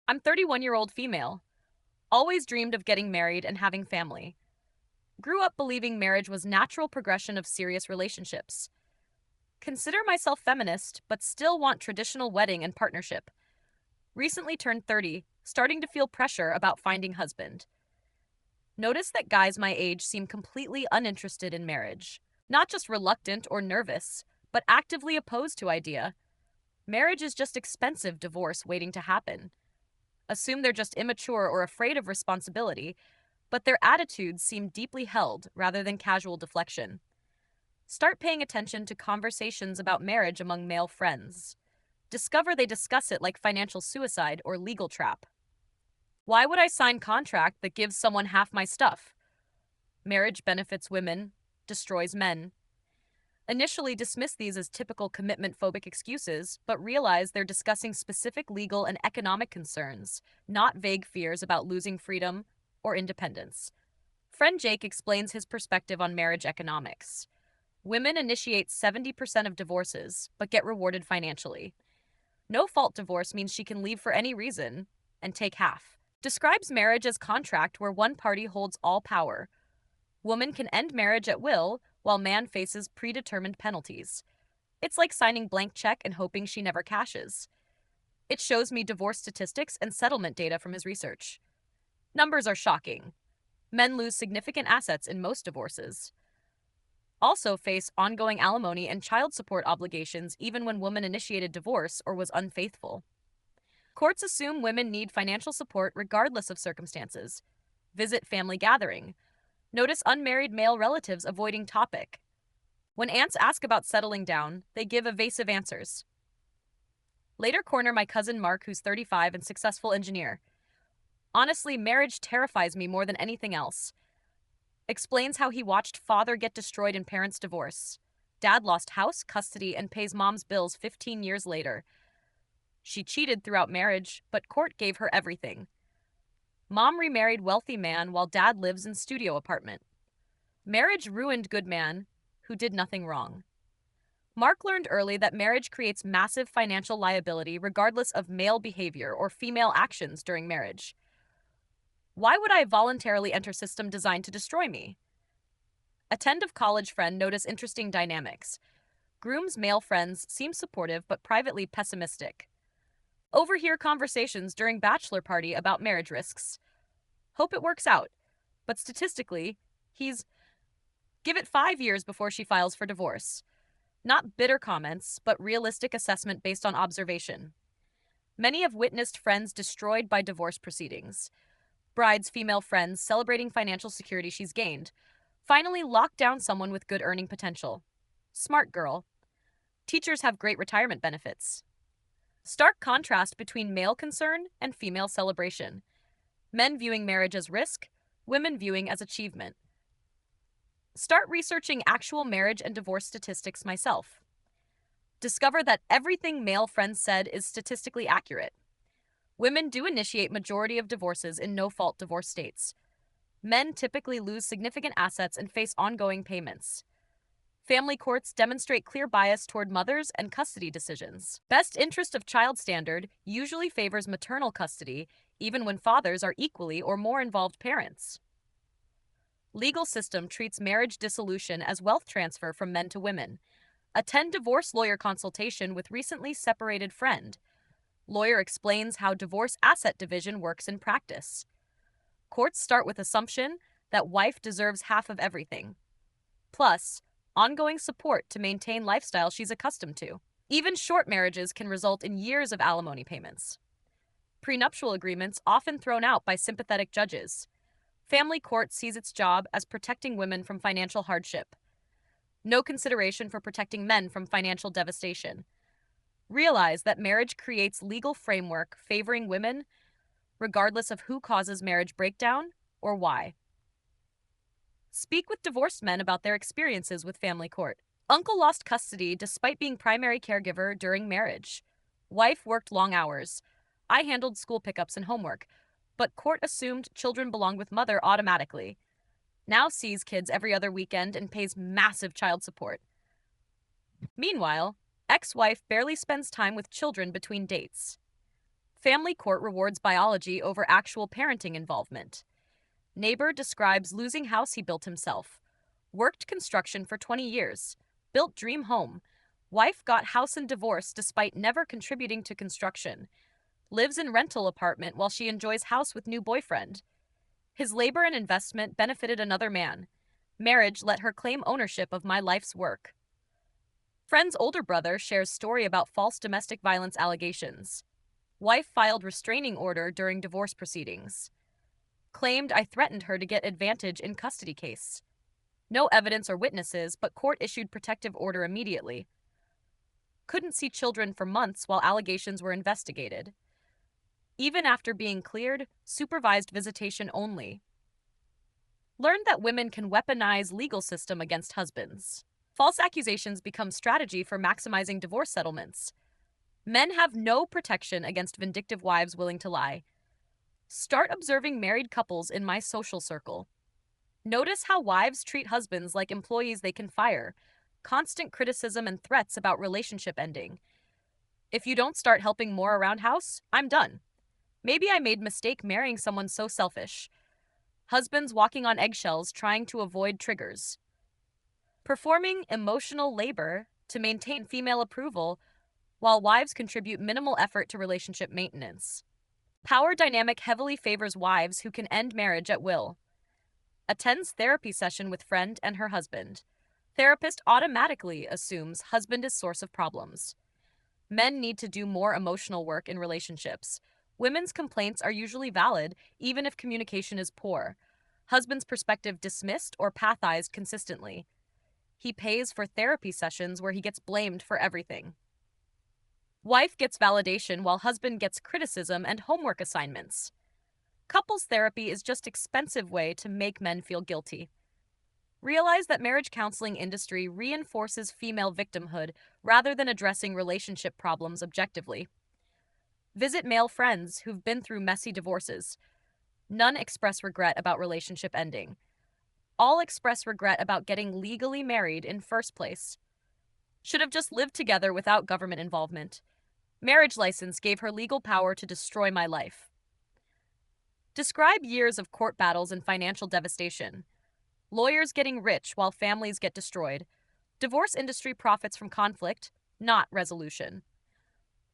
I'm 31-year-old female. Always dreamed of getting married and having family. Grew up believing marriage was natural progression of serious relationships. Consider myself feminist, but still want traditional wedding and partnership. Recently turned 30, starting to feel pressure about finding husband. Notice that guys my age seem completely uninterested in marriage. Not just reluctant or nervous, but actively opposed to idea. Marriage is just expensive divorce waiting to happen. Assume they're just immature or afraid of responsibility, but their attitudes seem deeply held rather than casual deflection. Start paying attention to conversations about marriage among male friends. Discover they discuss it like financial suicide or legal trap. Why would I sign contract that gives someone half my stuff? Marriage benefits women, destroys men. Initially dismiss these as typical commitment-phobic excuses, but realize they're discussing specific legal and economic concerns, not vague fears about losing freedom or independence. Friend Jake explains his perspective on marriage economics. Women initiate 70% of divorces, but get rewarded financially. No-fault divorce means she can leave for any reason and take half. Describes marriage as contract where one party holds all power. Woman can end marriage at will, while man faces predetermined penalties. It's like signing blank check and hoping she never cashes. It shows me divorce statistics and settlement data from his research. Numbers are shocking. Men lose significant assets in most divorces. Also face ongoing alimony and child support obligations even when woman initiated divorce or was unfaithful. Courts assume women need financial support regardless of circumstances. Visit family gathering. Notice unmarried male relatives avoiding topic. When aunts ask about settling down, they give evasive answers. Later corner my cousin Mark, who's 35 and successful engineer. Honestly, marriage terrifies me more than anything else. Explains how he watched father get destroyed in parents' divorce. Dad lost house, custody, and pays mom's bills 15 years later. She cheated throughout marriage, but court gave her everything. Mom remarried wealthy man while dad lives in studio apartment. Marriage ruined good man, who did nothing wrong. Mark learned early that marriage creates massive financial liability regardless of male behavior or female actions during marriage. Why would I voluntarily enter system designed to destroy me? Attend of college friend notice interesting dynamics. Groom's male friends seem supportive but privately pessimistic. Overhear conversations during bachelor party about marriage risks. Hope it works out, but statistically, he's give it 5 years before she files for divorce. Not bitter comments, but realistic assessment based on observation. Many have witnessed friends destroyed by divorce proceedings. Bride's female friends celebrating financial security she's gained. Finally locked down someone with good earning potential. Smart girl. Teachers have great retirement benefits. Stark contrast between male concern and female celebration. Men viewing marriage as risk, women viewing as achievement. Start researching actual marriage and divorce statistics myself. Discover that everything male friends said is statistically accurate. Women do initiate majority of divorces in no-fault divorce states. Men typically lose significant assets and face ongoing payments. Family courts demonstrate clear bias toward mothers and custody decisions. Best interest of child standard usually favors maternal custody, even when fathers are equally or more involved parents. Legal system treats marriage dissolution as wealth transfer from men to women. Attend divorce lawyer consultation with recently separated friend. Lawyer explains how divorce asset division works in practice. Courts start with assumption that wife deserves half of everything. Plus, ongoing support to maintain lifestyle she's accustomed to. Even short marriages can result in years of alimony payments. Prenuptial agreements often thrown out by sympathetic judges. Family court sees its job as protecting women from financial hardship. No consideration for protecting men from financial devastation. Realize that marriage creates legal framework favoring women regardless of who causes marriage breakdown or why. Speak with divorced men about their experiences with family court. Uncle lost custody despite being primary caregiver during marriage. Wife worked long hours. I handled school pickups and homework, but court assumed children belonged with mother automatically. Now sees kids every other weekend and pays massive child support. Meanwhile, ex-wife barely spends time with children between dates. Family court rewards biology over actual parenting involvement. Neighbor describes losing house he built himself. Worked construction for 20 years. Built dream home. Wife got house and divorce despite never contributing to construction. Lives in rental apartment while she enjoys house with new boyfriend. His labor and investment benefited another man. Marriage let her claim ownership of my life's work. Friend's older brother shares story about false domestic violence allegations. Wife filed restraining order during divorce proceedings. Claimed I threatened her to get advantage in custody case. No evidence or witnesses, but court issued protective order immediately. Couldn't see children for months while allegations were investigated. Even after being cleared, supervised visitation only. Learned that women can weaponize legal system against husbands. False accusations become strategy for maximizing divorce settlements. Men have no protection against vindictive wives willing to lie. Start observing married couples in my social circle. Notice how wives treat husbands like employees they can fire. Constant criticism and threats about relationship ending. If you don't start helping more around house, I'm done. Maybe I made mistake marrying someone so selfish. Husbands walking on eggshells trying to avoid triggers. Performing emotional labor to maintain female approval while wives contribute minimal effort to relationship maintenance. Power dynamic heavily favors wives who can end marriage at will. Attends therapy session with friend and her husband. Therapist automatically assumes husband is source of problems. Men need to do more emotional work in relationships. Women's complaints are usually valid, even if communication is poor. Husband's perspective dismissed or pathized consistently. He pays for therapy sessions where he gets blamed for everything. Wife gets validation while husband gets criticism and homework assignments. Couples therapy is just expensive way to make men feel guilty. Realize that marriage counseling industry reinforces female victimhood rather than addressing relationship problems objectively. Visit male friends who've been through messy divorces. None express regret about relationship ending. All express regret about getting legally married in first place. Should have just lived together without government involvement. Marriage license gave her legal power to destroy my life. Describe years of court battles and financial devastation. Lawyers getting rich while families get destroyed. Divorce industry profits from conflict, not resolution.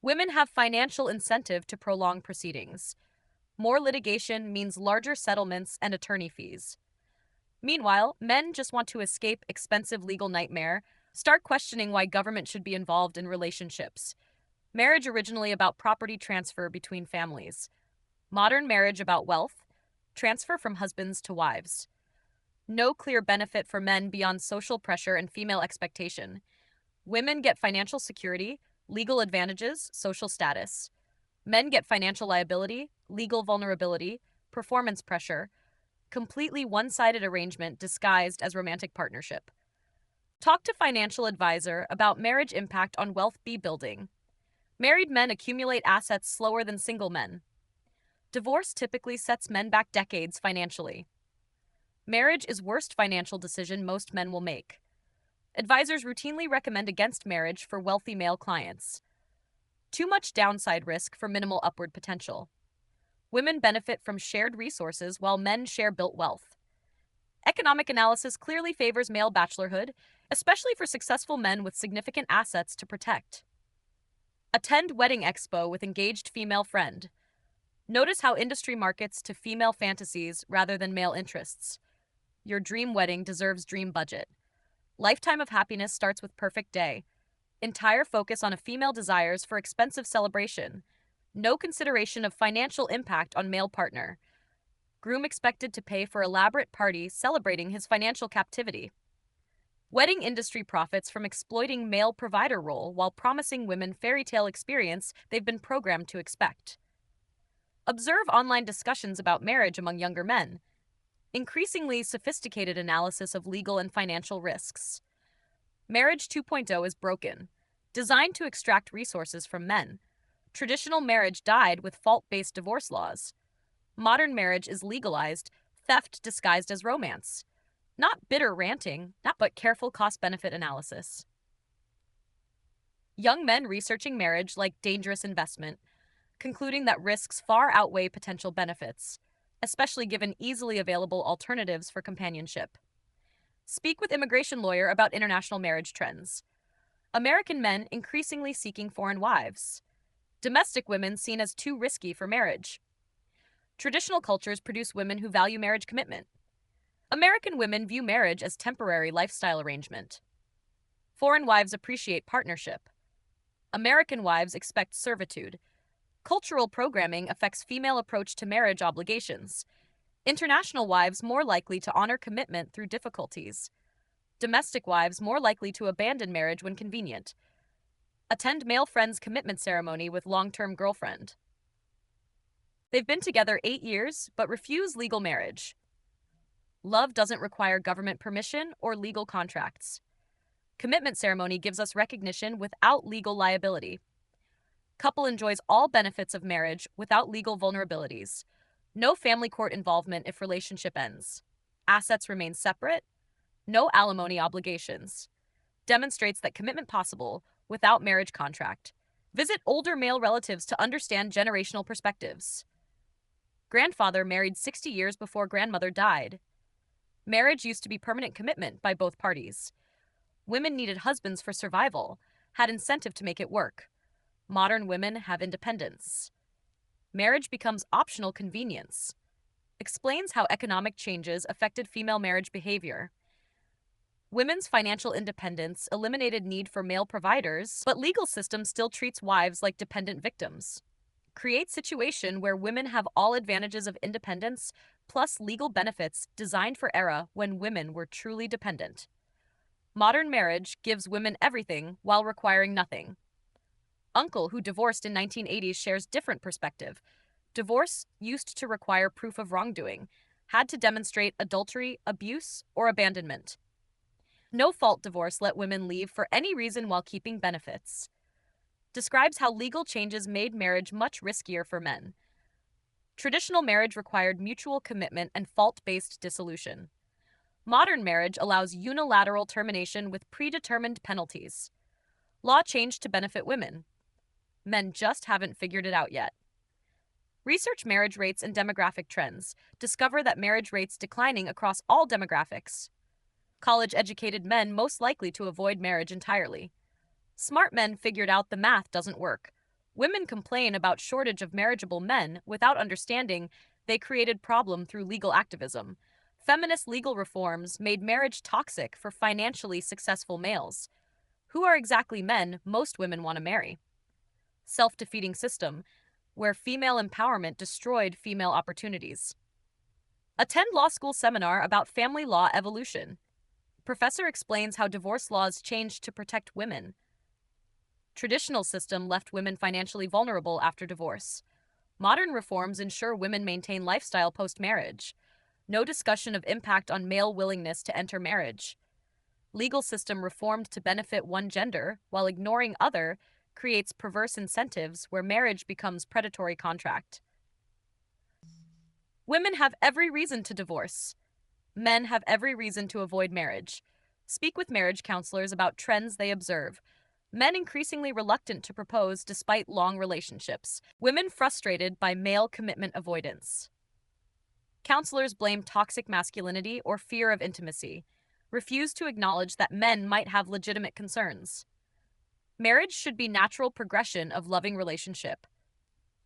Women have financial incentive to prolong proceedings. More litigation means larger settlements and attorney fees. Meanwhile, men just want to escape expensive legal nightmare, start questioning why government should be involved in relationships. Marriage originally about property transfer between families. Modern marriage about wealth, transfer from husbands to wives. No clear benefit for men beyond social pressure and female expectation. Women get financial security, legal advantages, social status. Men get financial liability, legal vulnerability, performance pressure, completely one-sided arrangement disguised as romantic partnership. Talk to financial advisor about marriage impact on wealth building. Married men accumulate assets slower than single men. Divorce typically sets men back decades financially. Marriage is worst financial decision most men will make. Advisors routinely recommend against marriage for wealthy male clients. Too much downside risk for minimal upward potential. Women benefit from shared resources while men share built wealth. Economic analysis clearly favors male bachelorhood, especially for successful men with significant assets to protect. Attend wedding expo with engaged female friend. Notice how industry markets to female fantasies rather than male interests. Your dream wedding deserves dream budget. Lifetime of happiness starts with perfect day. Entire focus on a female desires for expensive celebration. No consideration of financial impact on male partner. Groom expected to pay for elaborate party celebrating his financial captivity. Wedding industry profits from exploiting male provider role while promising women fairy tale experience they've been programmed to expect. Observe online discussions about marriage among younger men. Increasingly sophisticated analysis of legal and financial risks. Marriage 2.0 is broken, designed to extract resources from men. Traditional marriage died with fault-based divorce laws. Modern marriage is legalized, theft disguised as romance. Not bitter ranting, but careful cost-benefit analysis. Young men researching marriage like dangerous investment. concluding that risks far outweigh potential benefits, especially given easily available alternatives for companionship. Speak with immigration lawyer about international marriage trends. American men increasingly seeking foreign wives. Domestic women seen as too risky for marriage. Traditional cultures produce women who value marriage commitment. American women view marriage as temporary lifestyle arrangement. Foreign wives appreciate partnership. American wives expect servitude. Cultural programming affects female approach to marriage obligations. International wives more likely to honor commitment through difficulties. Domestic wives more likely to abandon marriage when convenient. Attend male friend's commitment ceremony with long-term girlfriend. They've been together 8 years, but refuse legal marriage. Love doesn't require government permission or legal contracts. Commitment ceremony gives us recognition without legal liability. Couple enjoys all benefits of marriage without legal vulnerabilities. No family court involvement if relationship ends. Assets remain separate. No alimony obligations. Demonstrates that commitment possible without marriage contract. Visit older male relatives to understand generational perspectives. Grandfather married 60 years before grandmother died. Marriage used to be permanent commitment by both parties. Women needed husbands for survival, had incentive to make it work. Modern women have independence. Marriage becomes optional convenience. Explains how economic changes affected female marriage behavior. Women's financial independence eliminated need for male providers, but legal system still treats wives like dependent victims. Create situation where women have all advantages of independence plus legal benefits designed for era when women were truly dependent. Modern marriage gives women everything while requiring nothing. Uncle who divorced in 1980s shares different perspective. Divorce used to require proof of wrongdoing, had to demonstrate adultery, abuse, or abandonment. No-fault divorce let women leave for any reason while keeping benefits. Describes how legal changes made marriage much riskier for men. Traditional marriage required mutual commitment and fault-based dissolution. Modern marriage allows unilateral termination with predetermined penalties. Law changed to benefit women. Men just haven't figured it out yet. Research marriage rates and demographic trends. Discover that marriage rates declining across all demographics. College-educated men most likely to avoid marriage entirely. Smart men figured out the math doesn't work. Women complain about shortage of marriageable men without understanding they created problem through legal activism. Feminist legal reforms made marriage toxic for financially successful males. Who are exactly men most women want to marry? Self-defeating system, where female empowerment destroyed female opportunities. Attend law school seminar about family law evolution. Professor explains how divorce laws changed to protect women. Traditional system left women financially vulnerable after divorce. Modern reforms ensure women maintain lifestyle post-marriage. No discussion of impact on male willingness to enter marriage. Legal system reformed to benefit one gender while ignoring other creates perverse incentives where marriage becomes predatory contract. Women have every reason to divorce. Men have every reason to avoid marriage. Speak with marriage counselors about trends they observe. Men increasingly reluctant to propose despite long relationships. Women frustrated by male commitment avoidance. Counselors blame toxic masculinity or fear of intimacy. Refuse to acknowledge that men might have legitimate concerns. Marriage should be natural progression of loving relationship.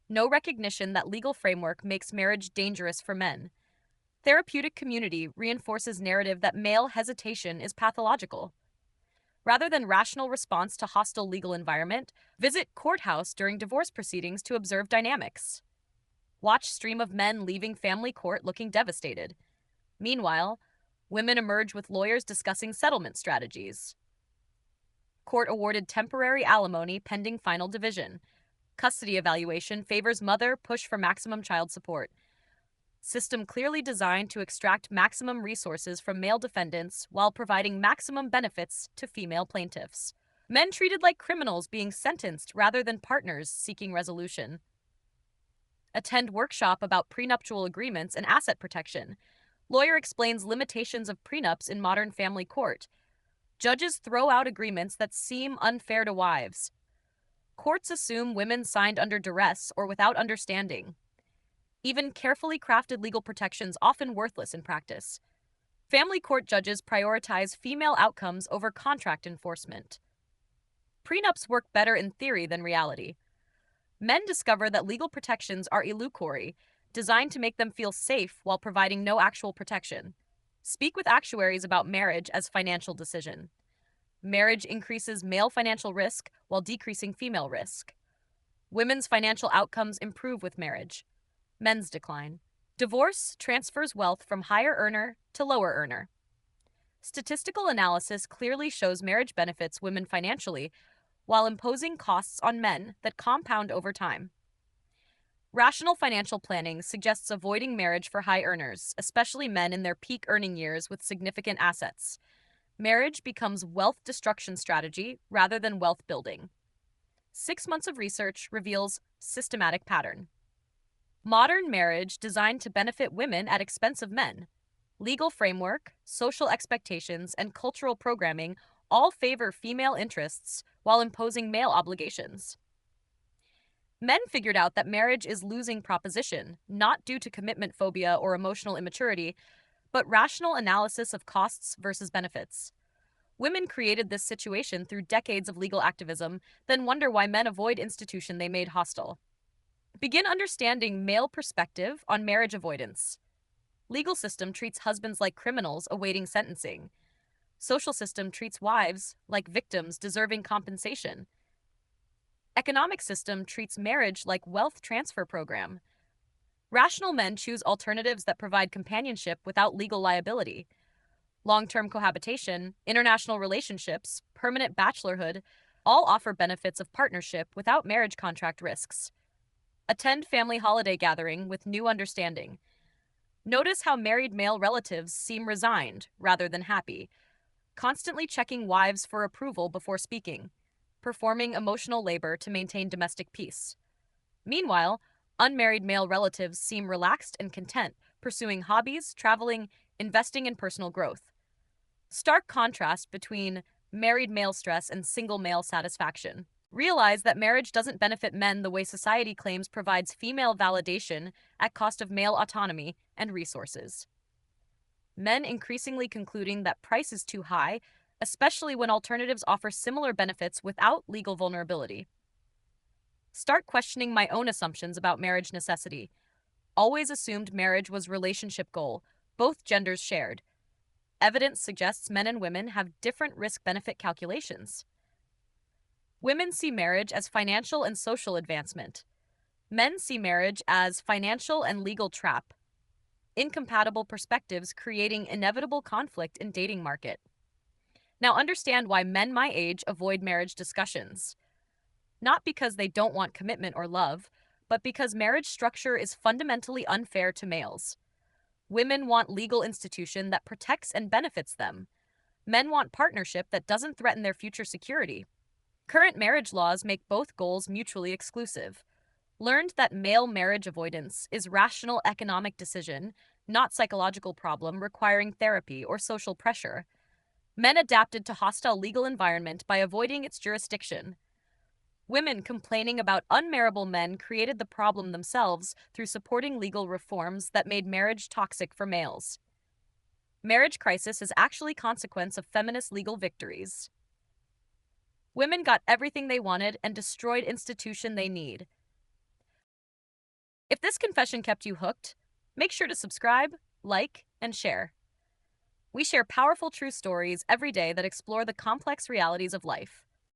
No recognition that legal framework makes marriage dangerous for men. Therapeutic community reinforces narrative that male hesitation is pathological. Rather than rational response to hostile legal environment, visit courthouse during divorce proceedings to observe dynamics. Watch stream of men leaving family court looking devastated. Meanwhile, women emerge with lawyers discussing settlement strategies. Court awarded temporary alimony pending final division. Custody evaluation favors mother, push for maximum child support. System clearly designed to extract maximum resources from male defendants while providing maximum benefits to female plaintiffs. Men treated like criminals being sentenced rather than partners seeking resolution. Attend workshop about prenuptial agreements and asset protection. Lawyer explains limitations of prenups in modern family court. Judges throw out agreements that seem unfair to wives. Courts assume women signed under duress or without understanding. Even carefully crafted legal protections often worthless in practice. Family court judges prioritize female outcomes over contract enforcement. Prenups work better in theory than reality. Men discover that legal protections are illusory, designed to make them feel safe while providing no actual protection. Speak with actuaries about marriage as financial decision. Marriage increases male financial risk while decreasing female risk. Women's financial outcomes improve with marriage. Men's decline. Divorce transfers wealth from higher earner to lower earner. Statistical analysis clearly shows marriage benefits women financially while imposing costs on men that compound over time. Rational financial planning suggests avoiding marriage for high earners, especially men in their peak earning years with significant assets. Marriage becomes wealth destruction strategy rather than wealth building. 6 months of research reveals systematic pattern. Modern marriage designed to benefit women at expense of men. Legal framework, social expectations, and cultural programming all favor female interests while imposing male obligations. Men figured out that marriage is losing proposition, not due to commitment phobia or emotional immaturity, but rational analysis of costs versus benefits. Women created this situation through decades of legal activism, then wonder why men avoid institution they made hostile. Begin understanding male perspective on marriage avoidance. Legal system treats husbands like criminals awaiting sentencing. Social system treats wives like victims deserving compensation. Economic system treats marriage like wealth transfer program. Rational men choose alternatives that provide companionship without legal liability. Long-term cohabitation, international relationships, permanent bachelorhood all offer benefits of partnership without marriage contract risks. Attend family holiday gathering with new understanding. Notice how married male relatives seem resigned rather than happy, constantly checking wives for approval before speaking, performing emotional labor to maintain domestic peace. Meanwhile, unmarried male relatives seem relaxed and content, pursuing hobbies, traveling, investing in personal growth. Stark contrast between married male stress and single male satisfaction. Realize that marriage doesn't benefit men the way society claims provides female validation at cost of male autonomy and resources. Men increasingly concluding that price is too high, especially when alternatives offer similar benefits without legal vulnerability. Start questioning my own assumptions about marriage necessity. Always assumed marriage was relationship goal, both genders shared. Evidence suggests men and women have different risk-benefit calculations. Women see marriage as financial and social advancement. Men see marriage as financial and legal trap. Incompatible perspectives creating inevitable conflict in dating market. Now understand why men my age avoid marriage discussions. Not because they don't want commitment or love, but because marriage structure is fundamentally unfair to males. Women want legal institution that protects and benefits them. Men want partnership that doesn't threaten their future security. Current marriage laws make both goals mutually exclusive. Learned that male marriage avoidance is rational economic decision, not psychological problem requiring therapy or social pressure. Men adapted to hostile legal environment by avoiding its jurisdiction. Women complaining about unmarriable men created the problem themselves through supporting legal reforms that made marriage toxic for males. Marriage crisis is actually consequence of feminist legal victories. Women got everything they wanted and destroyed institution they need. If this confession kept you hooked, make sure to subscribe, like, and share. We share powerful true stories every day that explore the complex realities of life.